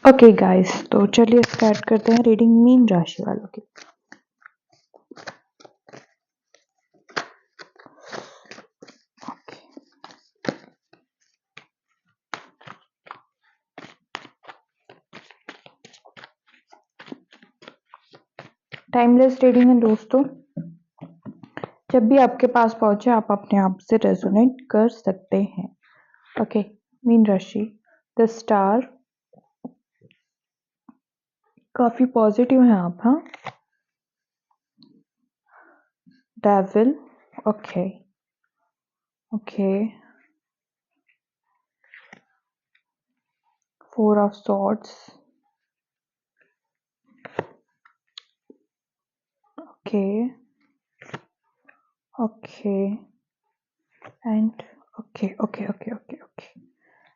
Okay guys, तो चलिए start करते हैं रीडिंग मीन राशि वालों की। टाइमलेस रीडिंग है दोस्तों। जब भी आपके पास पहुंचे आप अपने आप से रेजोनेट कर सकते हैं। ओके, मीन राशि, द स्टार, काफी पॉजिटिव हैं आप। हाँ, devil, okay okay, 4 of swords, okay okay, and okay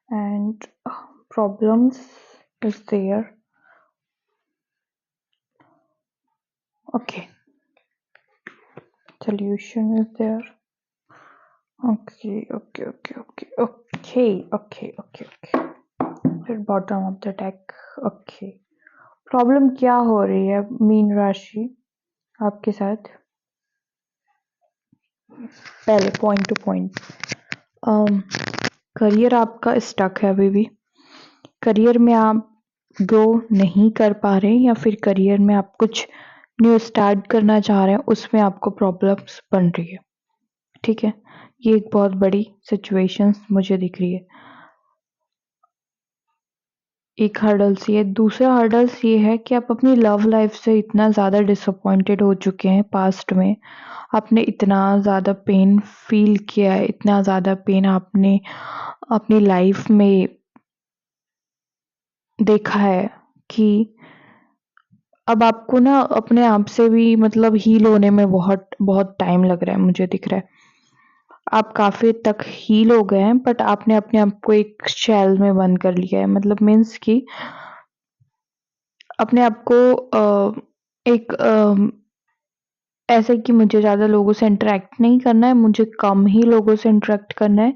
and problems is there. Okay, solution is there. Okay. At bottom of the deck. Okay. Problem क्या हो रही है मीन राशि आपके साथ? पहले पॉइंट टू पॉइंट, करियर आपका स्टक है अभी भी। करियर में आप ग्रो नहीं कर पा रहे, या फिर करियर में आप कुछ न्यू स्टार्ट करना चाह रहे हैं, उसमें आपको प्रॉब्लम्स बन रही है। ठीक है, ये एक बहुत बड़ी सिचुएशंस मुझे दिख रही है। एक हर्डल्स ये, दूसरा हर्डल्स ये है कि आप अपनी लव लाइफ से इतना ज़्यादा डिसअपॉइंटेड हो चुके हैं पास्ट में। आपने इतना ज़्यादा पेन फील किया है, इतना ज़्यादा पेन आपने अपनी लाइफ में देखा है कि अब आपको ना अपने आप से भी मतलब हील होने में बहुत बहुत टाइम लग रहा है, मुझे दिख रहा है। आप काफ़ी तक हील हो गए हैं, बट आपने अपने आप को एक शेल में बंद कर लिया है। मतलब मीन्स कि अपने आप को एक ऐसे कि मुझे ज़्यादा लोगों से इंटरेक्ट नहीं करना है, मुझे कम ही लोगों से इंटरेक्ट करना है।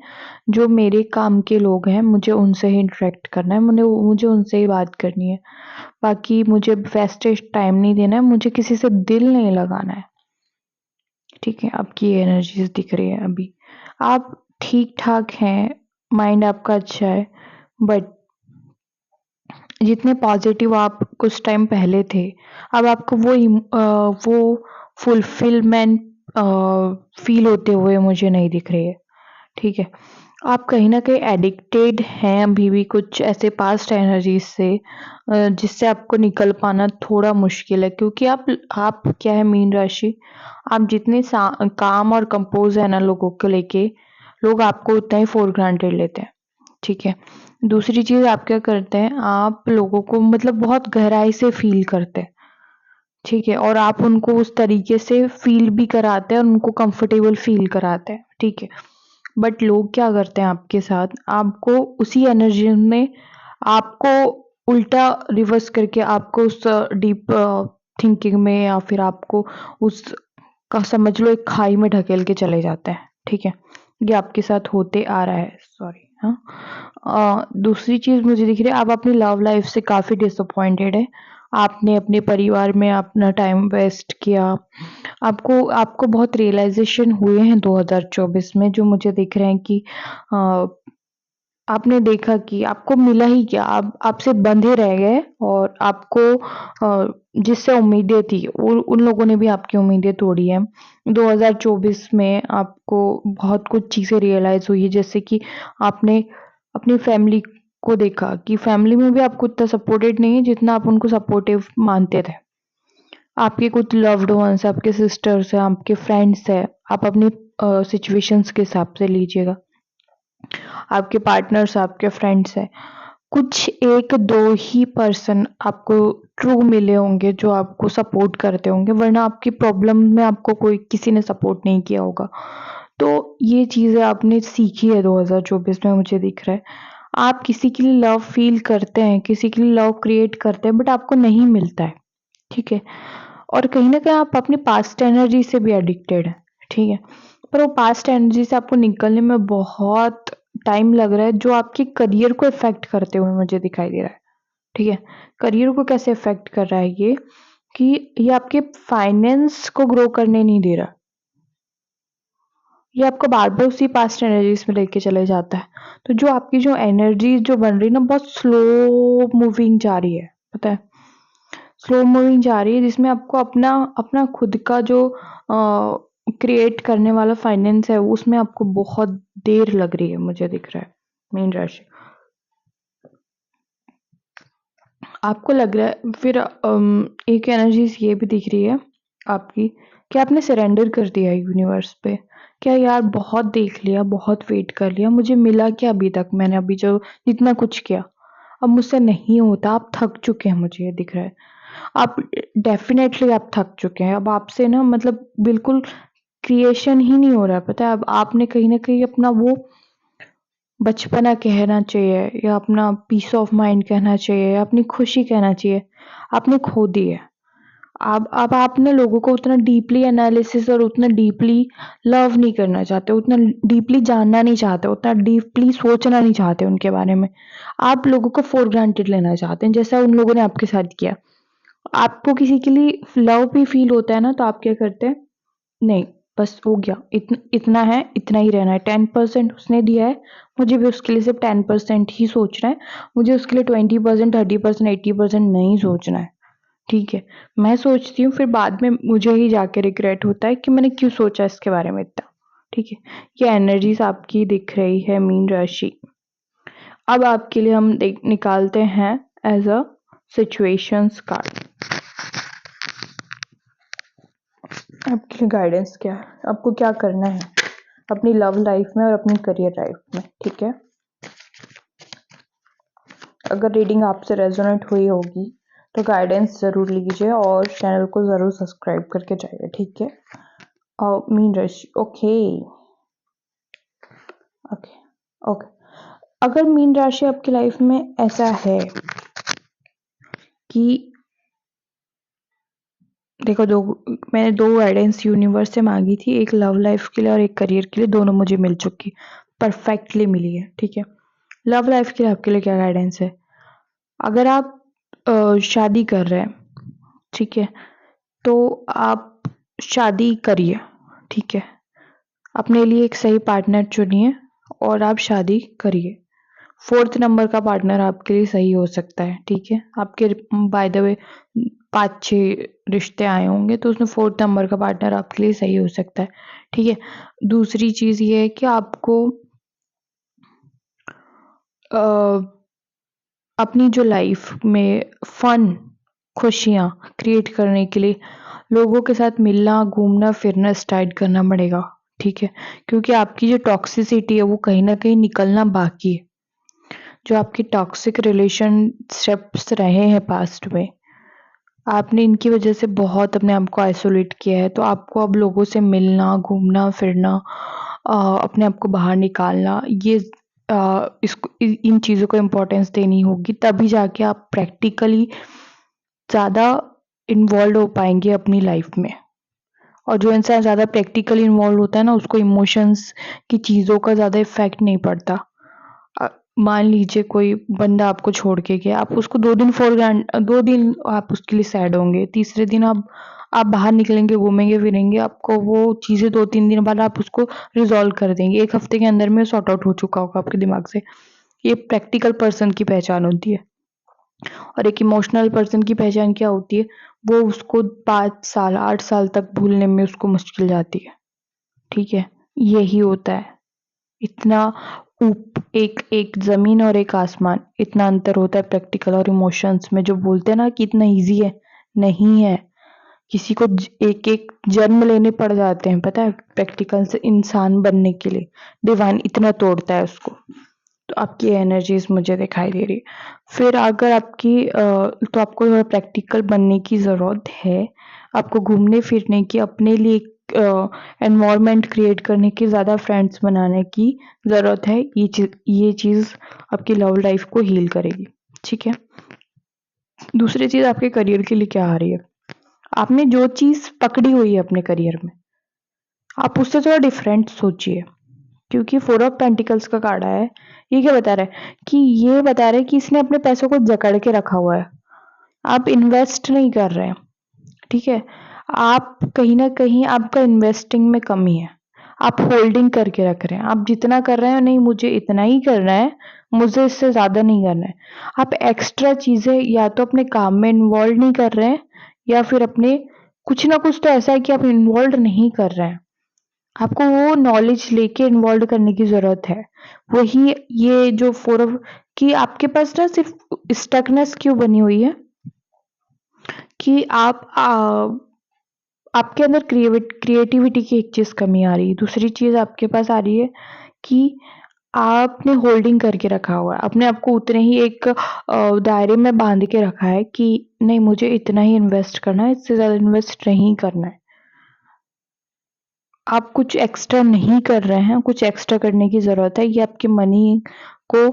जो मेरे काम के लोग हैं, मुझे उनसे ही इंटरेक्ट करना है, मुझे उनसे ही बात करनी है। बाकी मुझे वेस्टेज टाइम नहीं देना है, मुझे किसी से दिल नहीं लगाना है। ठीक है, आपकी ये एनर्जीज़ दिख रही है अभी। आप ठीक-ठाक हैं, माइंड आपका अच्छा है, बट जितने पॉजिटिव आप कुछ टाइम पहले थे, अब आपको वो फुलफिलमेंट फील होते हुए मुझे नहीं दिख रही है। ठीक है, आप कहीं न कहीं एडिक्टेड हैं अभी भी कुछ ऐसे पास्ट एनर्जीज़ से, जिससे आपको निकल पाना थोड़ा मुश्किल है, क्योंकि आप क्या है मीन राशि, आप जितने काम और कंपोज़ है ना लोगों को लेके, लोग आपको उतना ही फॉर ग्रांटेड लेते हैं। ठीक है। दूसरी चीज़ आप क्या करते हैं, आप लोगों को मतलब बहुत गहराई से फ़ील करते हैं, ठीक है? और आप उनको उस तरीके से फ़ील भी कराते हैं और उनको कंफ़र्टेबल फ़ील कराते हैं, ठीक है? बट लोग क्या करते हैं आपके साथ, आपको उसी एनर्जी में आपको उल्टा रिवर्स करके आपको उस डीप थिंकिंग में, या फिर आपको उस का समझ लो एक खाई में ढकेल के चले जाते हैं, ठीक है? ये आपके साथ होते आ रहा है, सॉरी। हाँ, दूसरी चीज़ मुझे दिख रही है, आप अपनी लव लाइफ से काफ़ी डिसअपॉइंटेड है। आपने अपने परिवार में अपना टाइम वेस्ट किया। आपको आपको बहुत रियलाइज़ेशन हुए हैं 2024 में, जो मुझे दिख रहे हैं कि अ, आपने देखा कि आपको मिला ही क्या? आप आपसे बंधे रह गए, और आपको जिससे उम्मीदें थी उन लोगों ने भी आपकी उम्मीदें तोड़ी हैं। 2024 में आपको बहुत कुछ चीज़ें रियलाइज़ हुई है, जैसे कि आपने अपनी फैमिली को देखा कि फैमिली में भी आपको उतना सपोर्टेड नहीं है जितना आप उनको सपोर्टिव मानते थे। आपके कुछ लव्ड वन्स, आपके सिस्टर्स हैं, आपके फ्रेंड्स हैं, आप अपनी सिचुएशंस के हिसाब से लीजिएगा। आपके पार्टनर्स, आपके फ्रेंड्स हैं। कुछ 1-2 ही पर्सन आपको ट्रू मिले होंगे जो आपको सपोर्ट करते होंगे, वरना आपकी प्रॉब्लम में आपको कोई किसी ने सपोर्ट नहीं किया होगा। तो ये चीज़ें आपने सीखी है 2024 में, मुझे दिख रहा है। आप किसी के लिए लव फ़ील करते हैं, किसी के लिए लव क्रिएट करते हैं, बट आपको नहीं मिलता है, ठीक है? और कहीं न कहीं आप अपनी पास्ट एनर्जी से भी एडिक्टेड हैं, ठीक है? पर वो पास्ट एनर्जी से आपको निकलने में बहुत टाइम लग रहा है, जो आपके करियर को इफ़ेक्ट करते हुए मुझे दिखाई दे रहा है। ठीक है? करियर को कैसे इफ़ेक्ट कर रहा है ये, कि ये आपके फाइनेंस को ग्रो करने नहीं दे रहा। ये आपको बार-बार उसी पास्ट एनर्जीज़ में लेके चले जाता है। तो जो आपकी जो एनर्जी जो बन रही है ना, बहुत स्लो मूविंग जा रही है, पता है? स्लो मूविंग जा रही है, जिसमें आपको अपना अपना खुद का जो क्रिएट करने वाला फाइनेंस है, उसमें आपको बहुत देर लग रही है, मुझे दिख रहा है, मीन राशि। आपको लग रहा है फिर एक एनर्जीज़ ये भी दिख रही है आपकी, कि आपने सरेंडर कर दिया है यूनिवर्स पे। क्या यार, बहुत देख लिया, बहुत वेट कर लिया, मुझे मिला क्या अभी तक? मैंने अभी जो जितना कुछ किया, अब मुझसे नहीं होता। आप थक चुके हैं, मुझे ये दिख रहा है। आप डेफ़िनेटली आप थक चुके हैं। अब आपसे ना, मतलब बिल्कुल क्रिएशन ही नहीं हो रहा है, पता है? अब आपने कहीं न कहीं अपना वो बचपना कहना चाहिए, या अपना पीस ऑफ माइंड कहना चाहिए, या अपनी खुशी कहना चाहिए, आपने खो दी है। अब आप ना लोगों को उतना डीपली एनालिसिस और उतना डीपली लव नहीं करना चाहते, उतना डीपली जानना नहीं चाहते, उतना डीपली सोचना नहीं चाहते उनके बारे में। आप लोगों को फॉर ग्रांटेड लेना चाहते हैं, जैसा उन लोगों ने आपके साथ किया। आपको किसी के लिए लव भी फ़ील होता है ना, तो आप क्या करते हैं? नहीं, बस हो गया, इतना है, इतना ही रहना है। 10% उसने दिया है, मुझे भी उसके लिए सिर्फ़ 10% ही सोचना है। मुझे उसके लिए 20%, 30%, 80% नहीं सोचना है, ठीक है? मैं सोचती हूँ, फिर बाद में मुझे ही जाके रिग्रेट होता है कि मैंने क्यों सोचा इसके बारे में इतना, ठीक है? ये एनर्जीज़ आपकी दिख रही है, मीन राशि। अब आपके लिए हम देख निकालते हैं एज़ अ सिचुएशंस कार्ड। आपके लिए गाइडेंस क्या है? आपको क्या करना है अपनी लव लाइफ में और अपनी करियर लाइफ में, ठीक है? अगर रीडिंग आपसे रेजोनेट हुई होगी तो गाइडेंस ज़रूर लीजिए और चैनल को ज़रूर सब्सक्राइब करके जाइए, ठीक है? मीन राशि, ओके, ओके, ओके। अगर मीन राशि आपकी लाइफ में ऐसा है कि देखो, मैंने 2 गाइडेंस यूनिवर्स से माँगी थी, एक लव लाइफ के लिए और एक करियर के लिए, दोनों मुझे मिल चुकी, परफेक्टली मिली है, ठीक है? लव लाइफ के लिए आपके लिए क्या गाइडेंस है? अगर आप शादी कर रहे हैं, ठीक है? तो आप शादी करिए, ठीक है? अपने लिए एक सही पार्टनर चुनिए और आप शादी करिए। 4th नंबर का पार्टनर आपके लिए सही हो सकता है, ठीक है? आपके बाय द वे 5-6 रिश्ते आए होंगे, तो उसमें 4th नंबर का पार्टनर आपके लिए सही हो सकता है, ठीक है? दूसरी चीज़ ये है कि आपको अ, अपनी जो लाइफ में फन, खुशियाँ क्रिएट करने के लिए लोगों के साथ मिलना, घूमना, फिरना स्टार्ट करना पड़ेगा, ठीक है? क्योंकि आपकी जो टॉक्सिसिटी है वो कहीं न कहीं निकलना बाकी है। जो आपके टॉक्सिक रिलेशनशिप्स रहे हैं पास्ट में, आपने इनकी वजह से बहुत अपने आप को आइसोलेट किया है, तो आपको अब लोगों से मिलना, घूमना, फिरना, अपने आप को बाहर निकालना, ये इसको इन चीज़ों को इम्पोर्टेंस देनी होगी, तभी जाके आप प्रैक्टिकली ज़्यादा इन्वॉल्व हो पाएँगे अपनी लाइफ में। और जो इंसान ज़्यादा प्रैक्टिकली इन्वॉल्व होता है ना, उसको इमोशंस की चीज़ों का ज़्यादा इफ़ेक्ट नहीं पड़ता। अ, मान लीजिए कोई बंदा आपको छोड़ के गया, आप उसको 2 दिन आप उसके लिए सैड होंगे, तीसरे दिन आप बाहर निकलेंगे, घूमेंगे-फिरेंगे, आपको वो चीज़ें 2-3 दिन बाद आप उसको रिज़ॉल्व कर देंगे। 1 हफ्ते के अंदर में सॉर्ट आउट हो चुका होगा आपके दिमाग से। ये प्रैक्टिकल पर्सन की पहचान होती है। और एक इमोशनल पर्सन की पहचान क्या होती है? वो उसको 5 साल, 8 साल तक भूलने में उसको मुश्किल जाती है, ठीक है? यही होता है। इतना एक एक ज़मीन और एक आसमान, इतना अंतर होता है प्रैक्टिकल और इमोशंस में। जो बोलते हैं ना कि इतना ईज़ी है, नहीं है। किसी को एक-एक जन्म लेने पड़ जाते हैं, पता है? प्रैक्टिकल से इंसान बनने के लिए। डिवाइन इतना तोड़ता है उसको। तो आपकी एनर्जीज़ मुझे दिखाई दे रही है। फिर अगर तो आपको थोड़ा प्रैक्टिकल बनने की ज़रूरत है। आपको घूमने-फिरने की, अपने लिए एक एनवायरनमेंट क्रिएट करने की, ज़्यादा फ्रेंड्स बनाने की ज़रूरत है। ये चीज़ आपकी लव लाइफ़ को हील करेगी, ठीक है? दूसरी चीज़ आपके करियर के लिए क्या आ रही है? आपने जो चीज़ पकड़ी हुई है अपने करियर में, आप उससे थोड़ा डिफरेंट सोचिए, क्योंकि 4 ऑफ पेंटिकल्स का कार्ड आया है। ये क्या बता रहा है कि ये बता रहा है कि इसने अपने पैसों को जकड़ के रखा हुआ है। आप इन्वेस्ट नहीं कर रहे हैं, ठीक है? आप कहीं न कहीं आपका इन्वेस्टिंग में कमी है। आप होल्डिंग करके रख रहे हैं। आप जितना कर रहे हैं नहीं मुझे इतना ही करना है, मुझे इससे ज़्यादा नहीं करना है। आप एक्स्ट्रा चीज़ें या तो अपने काम में इन्वॉल्व नहीं कर रहे हैं या फिर अपने कुछ ना कुछ तो ऐसा है कि आप इन्वॉल्व नहीं कर रहे हैं। आपको वो नॉलेज लेके इन्वॉल्व करने की ज़रूरत है। वही ये जो 4 ऑफ कि आपके पास ना सिर्फ़ स्टकनेस क्यों बनी हुई है कि आपके अंदर क्रिएटिविटी की एक चीज़ कमी आ रही है। दूसरी चीज़ आपके पास आ रही है कि आपने होल्डिंग करके रखा हुआ है। अपने आप को उतने ही एक दायरे में बाँध के रखा है कि नहीं मुझे इतना ही इन्वेस्ट करना है, इससे ज़्यादा इन्वेस्ट नहीं करना है। आप कुछ एक्स्ट्रा नहीं कर रहे हैं, कुछ एक्स्ट्रा करने की ज़रूरत है। ये आपके मनी को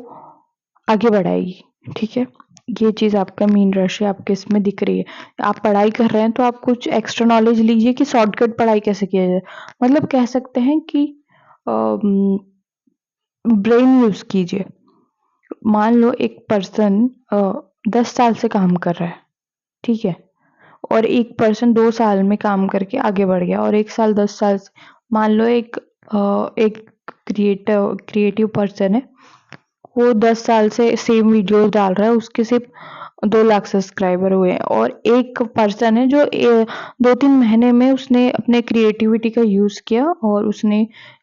आगे बढ़ाएगी, ठीक है? ये चीज़ आपका मीन राशि आपके इसमें दिख रही है। आप पढ़ाई कर रहे हैं तो आप कुछ एक्स्ट्रा नॉलेज लीजिए कि शॉर्टकट पढ़ाई कैसे किया जाए। मतलब कह सकते हैं कि ब्रेन यूज़ कीजिए। मान लो एक पर्सन 10 साल से काम कर रहा है, ठीक है? और एक पर्सन 2 साल में काम करके आगे बढ़ गया और 1 साल 10 साल से मान लो एक क्रिएटिव पर्सन है, वो 10 साल से सेम वीडियोज़ डाल रहा है, उसके सिर्फ़ 2 लाख सब्सक्राइबर हुए हैं और एक पर्सन है जो 2-3 महीने में उसने अपने क्रिएटिविटी का यूज़ किया और उसने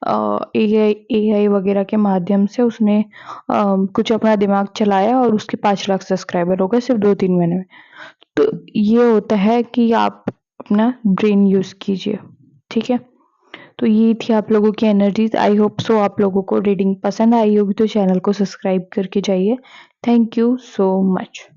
एआई वगैरह के माध्यम से उसने कुछ अपना दिमाग चलाया और उसके 5 लाख सब्सक्राइबर हो गए सिर्फ़ 2-3 महीने में। तो ये होता है कि आप अपना ब्रेन यूज़ कीजिए, ठीक है? तो ये थी आप लोगों की एनर्जीज़। आई होप सो आप लोगों को रीडिंग पसंद आई होगी तो चैनल को सब्सक्राइब करके जाइए। Thank you so much.